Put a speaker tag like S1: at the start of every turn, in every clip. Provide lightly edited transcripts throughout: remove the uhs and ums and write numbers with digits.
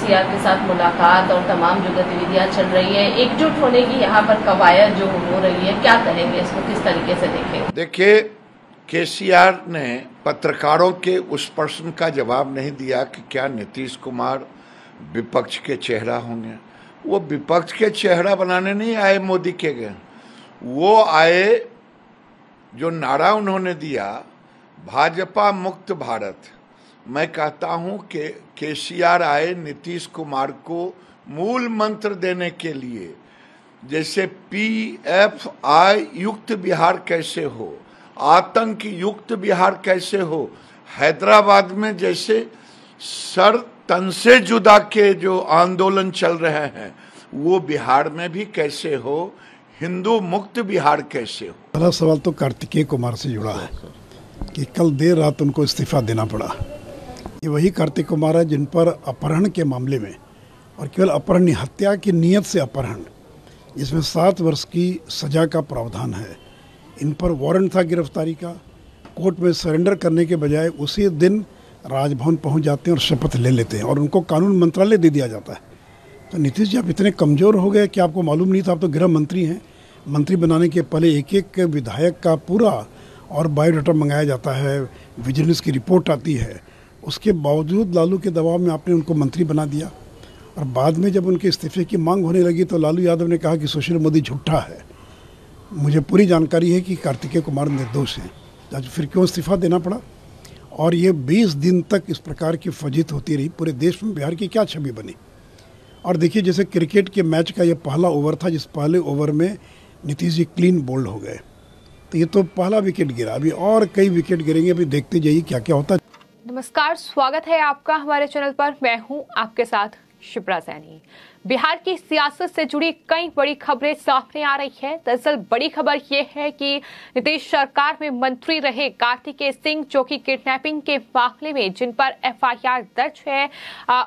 S1: केसीआर के साथ मुलाकात और तमाम जो गतिविधियां चल रही है, एकजुट होने की यहाँ पर कवायद जो हो रही है, क्या कहेंगे इसको, किस तरीके से देखें?
S2: देखिए, केसीआर ने पत्रकारों के उस प्रश्न का जवाब नहीं दिया कि क्या नीतीश कुमार विपक्ष के चेहरा होंगे। वो विपक्ष के चेहरा बनाने नहीं आए मोदी के गए, वो आए, जो नारा उन्होंने दिया, भाजपा मुक्त भारत। मैं कहता हूं कि केसीआर आए नीतीश कुमार को मूल मंत्र देने के लिए, जैसे PFI युक्त बिहार कैसे हो, आतंक युक्त बिहार कैसे हो, हैदराबाद में जैसे सर तन से जुदा के जो आंदोलन चल रहे हैं वो बिहार में भी कैसे हो, हिंदू मुक्त बिहार कैसे हो।
S3: पहला सवाल तो कार्तिकेय कुमार से जुड़ा है कि कल देर रात उनको इस्तीफा देना पड़ा। ये वही कार्तिक कुमार है जिन पर अपहरण के मामले में, और केवल अपहरण, हत्या की नीयत से अपहरण, जिसमें 7 वर्ष की सजा का प्रावधान है, इन पर वारंट था गिरफ्तारी का। कोर्ट में सरेंडर करने के बजाय उसी दिन राजभवन पहुंच जाते हैं और शपथ ले लेते हैं, और उनको कानून मंत्रालय दे दिया जाता है। तो नीतीश जी, आप इतने कमज़ोर हो गए कि आपको मालूम नहीं था। आप तो गृह मंत्री हैं। मंत्री बनाने के पहले एक एक विधायक का पूरा और बायोडाटा मंगाया जाता है, विजिलेंस की रिपोर्ट आती है। उसके बावजूद लालू के दबाव में आपने उनको मंत्री बना दिया, और बाद में जब उनके इस्तीफे की मांग होने लगी तो लालू यादव ने कहा कि सुशील मोदी झूठा है। मुझे पूरी जानकारी है कि कार्तिकेय कुमार निर्दोष हैं, आज फिर क्यों इस्तीफा देना पड़ा। और ये 20 दिन तक इस प्रकार की फजीत होती रही, पूरे देश में बिहार की क्या छवि बनी। और देखिए, जैसे क्रिकेट के मैच का ये पहला ओवर था, जिस पहले ओवर में नीतीश जी क्लीन बोल्ड हो गए, तो ये तो पहला विकेट गिरा, अभी और कई विकेट गिरेंगे, अभी देखते जाइए क्या क्या होता है।
S4: नमस्कार, स्वागत है आपका हमारे चैनल पर। मैं हूं आपके साथ शिप्रा सैनी। बिहार की सियासत से जुड़ी कई बड़ी खबरें सामने आ रही है। दरअसल बड़ी खबर यह है कि नीतीश सरकार में मंत्री रहे कार्तिकेय सिंह, जो कि किडनैपिंग के मामले में जिन पर FIR दर्ज है,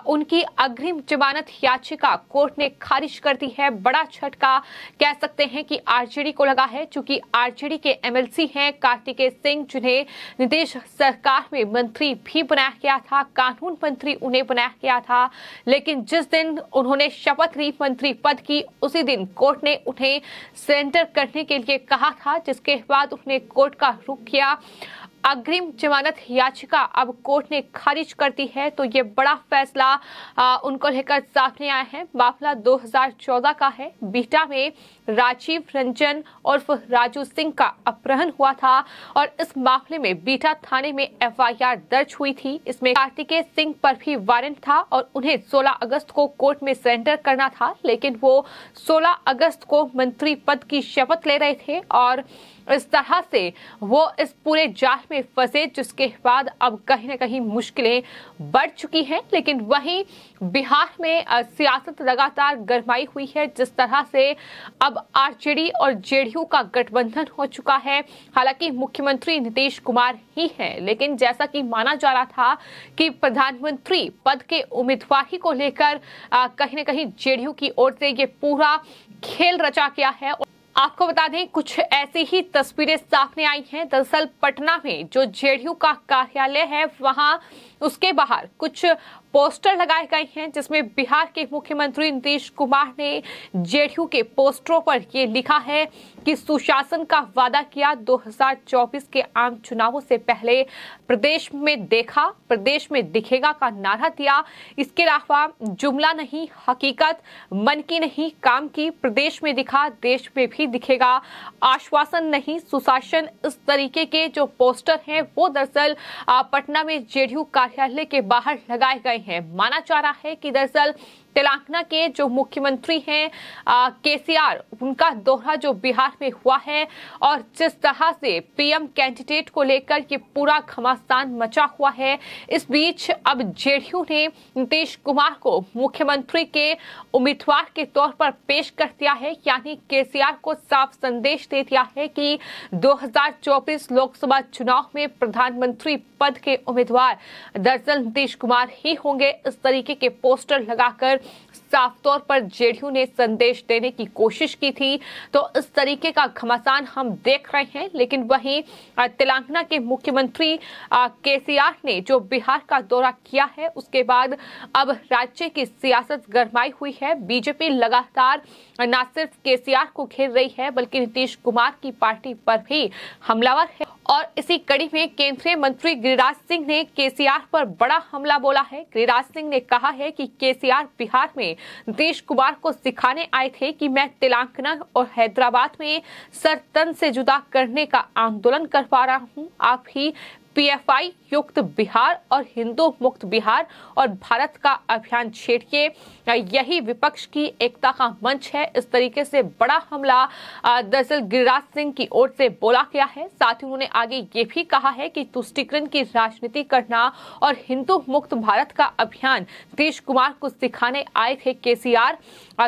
S4: उनकी अग्रिम जमानत याचिका कोर्ट ने खारिज कर दी है। बड़ा झटका कह सकते हैं कि RJD को लगा है, चूंकि RJD के MLC हैं कार्तिकेय सिंह, जिन्हें नीतीश सरकार में मंत्री भी बनाया गया था, कानून मंत्री उन्हें बनाया गया था। लेकिन जिस दिन उन्होंने शपथ ली मंत्री पद की, उसी दिन कोर्ट ने उन्हें सरेंडर करने के लिए कहा था, जिसके बाद उन्होंने कोर्ट का रुख किया। अग्रिम जमानत याचिका अब कोर्ट ने खारिज कर दी है। तो ये बड़ा फैसला उनको लेकर सामने आया है। मामला 2014 का है। बिहटा में राजीव रंजन उर्फ राजू सिंह का अपहरण हुआ था, और इस मामले में बिहटा थाने में FIR दर्ज हुई थी। इसमें कार्तिकेय सिंह पर भी वारंट था और उन्हें 16 अगस्त को कोर्ट में सरेंडर करना था, लेकिन वो 16 अगस्त को मंत्री पद की शपथ ले रहे थे, और इस तरह से वो इस पूरे जाल में फंसे, जिसके बाद अब कहीं ना कहीं मुश्किलें बढ़ चुकी हैं। लेकिन वहीं बिहार में सियासत लगातार गरमाई हुई है। जिस तरह से अब RJD और JDU का गठबंधन हो चुका है। हालांकि मुख्यमंत्री नीतीश कुमार ही हैं, लेकिन जैसा कि माना जा रहा था कि प्रधानमंत्री पद के उम्मीदवार को लेकर कहीं ना कहीं JDU की ओर से ये पूरा खेल रचा गया है। आपको बता दें, कुछ ऐसी ही तस्वीरें सामने आई हैं। दरअसल पटना में जो JDU का कार्यालय है, वहां उसके बाहर कुछ पोस्टर लगाए गए हैं, जिसमें बिहार के मुख्यमंत्री नीतीश कुमार ने JDU के पोस्टरों पर ये लिखा है कि सुशासन का वादा किया, 2024 के आम चुनावों से पहले प्रदेश में देखा, प्रदेश में दिखेगा का नारा दिया। इसके अलावा जुमला नहीं हकीकत, मन की नहीं काम की, प्रदेश में दिखा देश में भी दिखेगा, आश्वासन नहीं सुशासन। इस तरीके के जो पोस्टर हैं वो दरअसल पटना में JDU कार्यालय के बाहर लगाए गए हैं। माना जा रहा है कि दरअसल तेलंगाना के जो मुख्यमंत्री हैं KCR, उनका दौरा जो बिहार में हुआ है, और जिस तरह से PM कैंडिडेट को लेकर ये पूरा घमासान मचा हुआ है, इस बीच अब JDU ने नीतीश कुमार को मुख्यमंत्री के उम्मीदवार के तौर पर पेश कर दिया है। यानी KCR को साफ संदेश दे दिया है कि 2024 लोकसभा चुनाव में प्रधानमंत्री पद के उम्मीदवार दरअसल नीतीश कुमार ही होंगे, इस तरीके के पोस्टर लगाकर साफ तौर पर जेडीयू ने संदेश देने की कोशिश की थी। तो इस तरीके का घमासान हम देख रहे हैं। लेकिन वहीं तेलंगाना के मुख्यमंत्री केसीआर ने जो बिहार का दौरा किया है, उसके बाद अब राज्य की सियासत गरमाई हुई है। बीजेपी लगातार न सिर्फ केसीआर को घेर रही है बल्कि नीतीश कुमार की पार्टी पर भी हमलावर है। और इसी कड़ी में केंद्रीय मंत्री गिरिराज सिंह ने केसीआर पर बड़ा हमला बोला है। गिरिराज सिंह ने कहा है कि केसीआर बिहार में नीतीश कुमार को सिखाने आए थे कि मैं तेलंगाना और हैदराबाद में सर तन से जुदा करने का आंदोलन करवा रहा हूं। आप ही पीएफआई युक्त बिहार और हिंदू मुक्त बिहार और भारत का अभियान छेड़िए, यही विपक्ष की एकता का मंच है। इस तरीके से बड़ा हमला दरअसल गिरिराज सिंह की ओर से बोला गया है। साथ ही उन्होंने आगे ये भी कहा है कि तुष्टीकरण की राजनीति करना और हिंदू मुक्त भारत का अभियान नीतीश कुमार को सिखाने आए थे केसीआर।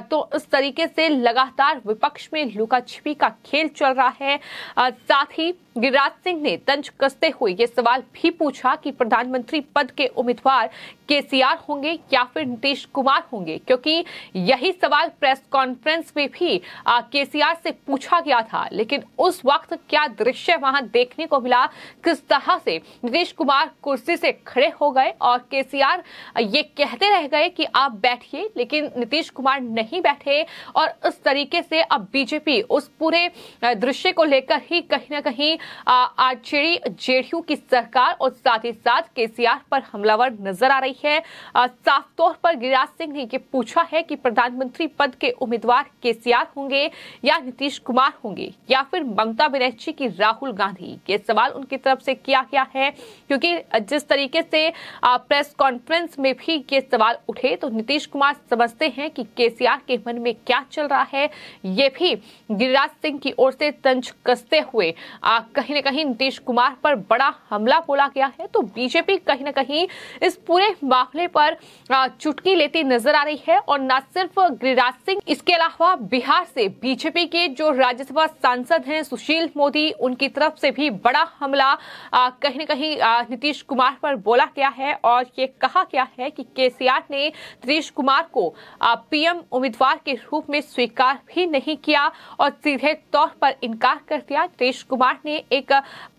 S4: तो इस तरीके से लगातार विपक्ष में लुका छिपी का खेल चल रहा है। साथ ही गिरिराज सिंह ने तंज कसते हुए ये सवाल भी पूछा कि प्रधानमंत्री पद के उम्मीदवार केसीआर होंगे या फिर नीतीश कुमार होंगे, क्योंकि यही सवाल प्रेस कॉन्फ्रेंस में भी केसीआर से पूछा गया था। लेकिन उस वक्त क्या दृश्य वहां देखने को मिला, किस तरह से नीतीश कुमार कुर्सी से खड़े हो गए और केसीआर ये कहते रह गए कि आप बैठिए, लेकिन नीतीश कुमार नहीं बैठे। और इस तरीके से अब बीजेपी उस पूरे दृश्य को लेकर ही कहीं ना कहीं आरजेडी जेडीयू की सरकार और साथ ही साथ केसीआर पर हमलावर नजर आ रही है। साफ तौर पर गिरिराज सिंह ने ये पूछा है कि प्रधानमंत्री पद के उम्मीदवार केसीआर होंगे या नीतीश कुमार होंगे या फिर ममता बनर्जी की राहुल गांधी। ये सवाल उनकी तरफ से किया गया है, क्योंकि जिस तरीके से प्रेस कॉन्फ्रेंस में भी ये सवाल उठे तो नीतीश कुमार समझते हैं कि केसीआर के मन में क्या चल रहा है। ये भी गिरिराज सिंह की ओर से तंज कसते हुए कहीं न कहीं नीतीश कुमार पर बड़ा हमला बोला गया है। तो बीजेपी कहीं न कहीं इस पूरे मामले पर चुटकी लेती नजर आ रही है। और न सिर्फ गिरिराज सिंह, इसके अलावा बिहार से बीजेपी के जो राज्यसभा सांसद हैं सुशील मोदी, उनकी तरफ से भी बड़ा हमला कहीं न कहीं नीतीश कुमार पर बोला गया है। और ये कहा गया है कि केसीआर ने नीतीश कुमार को पीएम उम्मीदवार के रूप में स्वीकार भी नहीं किया और सीधे तौर पर इनकार कर दिया। नीतीश कुमार ने एक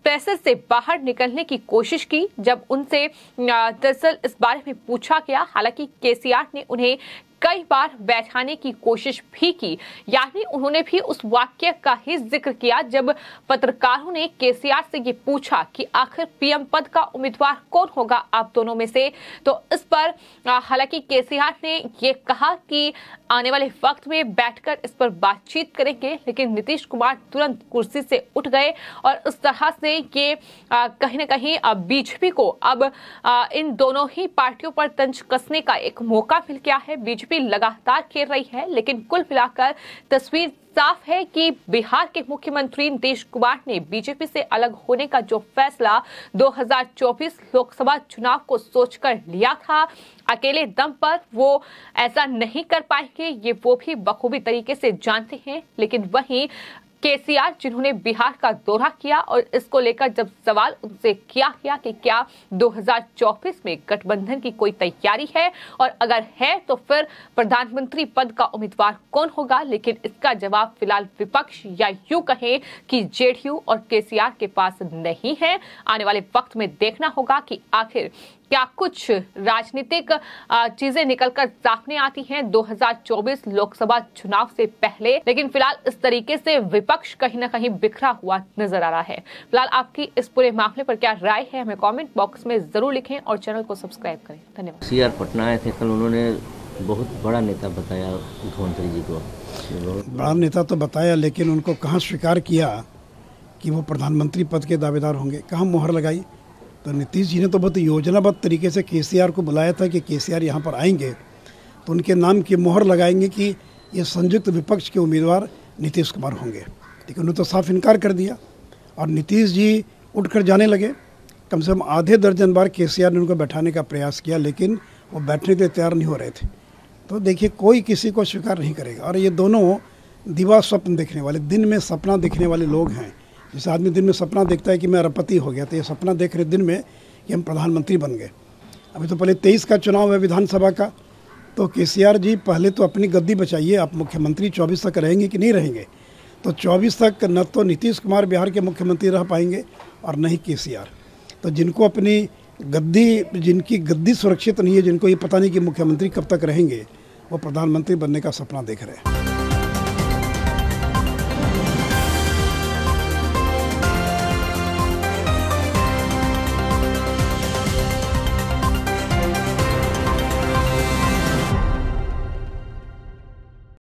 S4: प्रेस से बाहर निकलने की कोशिश की जब उनसे दरअसल इस बारे में पूछा गया। हालांकि केसीआर ने उन्हें कई बार बैठाने की कोशिश भी की, यानी उन्होंने भी उस वाक्य का ही जिक्र किया जब पत्रकारों ने केसीआर से ये पूछा कि आखिर पीएम पद का उम्मीदवार कौन होगा आप दोनों में से। तो इस पर हालांकि केसीआर ने ये कहा कि आने वाले वक्त में बैठकर इस पर बातचीत करेंगे, लेकिन नीतीश कुमार तुरंत कुर्सी से उठ गए और इस तरह से ये कहीं न कहीं बीजेपी को अब इन दोनों ही पार्टियों पर तंज कसने का एक मौका मिल गया है। बीजेपी लगातार खेल रही है, लेकिन कुल मिलाकर तस्वीर साफ है कि बिहार के मुख्यमंत्री नीतीश कुमार ने बीजेपी से अलग होने का जो फैसला 2024 लोकसभा चुनाव को सोचकर लिया था, अकेले दम पर वो ऐसा नहीं कर पाएंगे, ये वो भी बखूबी तरीके से जानते हैं। लेकिन वहीं केसीआर, जिन्होंने बिहार का दौरा किया और इसको लेकर जब सवाल उनसे किया गया कि क्या 2024 में गठबंधन की कोई तैयारी है और अगर है तो फिर प्रधानमंत्री पद का उम्मीदवार कौन होगा, लेकिन इसका जवाब फिलहाल विपक्ष या यूं कहें कि जेडीयू और केसीआर के पास नहीं है। आने वाले वक्त में देखना होगा कि आखिर क्या कुछ राजनीतिक चीजें निकलकर सामने आती हैं 2024 लोकसभा चुनाव से पहले। लेकिन फिलहाल इस तरीके से विपक्ष कहीं ना कहीं बिखरा हुआ नजर आ रहा है। फिलहाल आपकी इस पूरे मामले पर क्या राय है, हमें कमेंट बॉक्स में जरूर लिखें और चैनल को सब्सक्राइब करें। धन्यवाद।
S5: सीआर पटना आए थे कल, उन्होंने बहुत बड़ा नेता बताया मुख्यमंत्री जी को।
S3: बड़ा नेता तो बताया, लेकिन उनको कहाँ स्वीकार किया कि वो प्रधानमंत्री पद के दावेदार होंगे, कहाँ मोहर लगाई। तो नीतीश जी ने तो बहुत योजनाबद्ध तरीके से केसीआर को बुलाया था कि केसीआर यहाँ पर आएंगे तो उनके नाम की मोहर लगाएंगे कि ये संयुक्त विपक्ष के उम्मीदवार नीतीश कुमार होंगे, लेकिन उन्होंने तो साफ इनकार कर दिया और नीतीश जी उठकर जाने लगे। कम से कम आधे दर्जन बार केसीआर ने उनको बैठाने का प्रयास किया, लेकिन वो बैठने के लिए तैयार नहीं हो रहे थे। तो देखिए, कोई किसी को स्वीकार नहीं करेगा। और ये दोनों दिवा स्वप्न देखने वाले, दिन में सपना देखने वाले लोग हैं। जैसे आदमी दिन में सपना देखता है कि मैं अरबपति हो गया, तो ये सपना देख रहे दिन में कि हम प्रधानमंत्री बन गए। अभी तो पहले 23 का चुनाव है विधानसभा का, तो केसीआर जी पहले तो अपनी गद्दी बचाइए। आप मुख्यमंत्री 24 तक रहेंगे कि नहीं रहेंगे? तो 24 तक न तो नीतीश कुमार बिहार के मुख्यमंत्री रह पाएंगे और न ही केसीआर। तो जिनको अपनी जिनकी गद्दी सुरक्षित नहीं है, जिनको ये पता नहीं कि मुख्यमंत्री कब तक रहेंगे, वो प्रधानमंत्री बनने का सपना देख रहे हैं।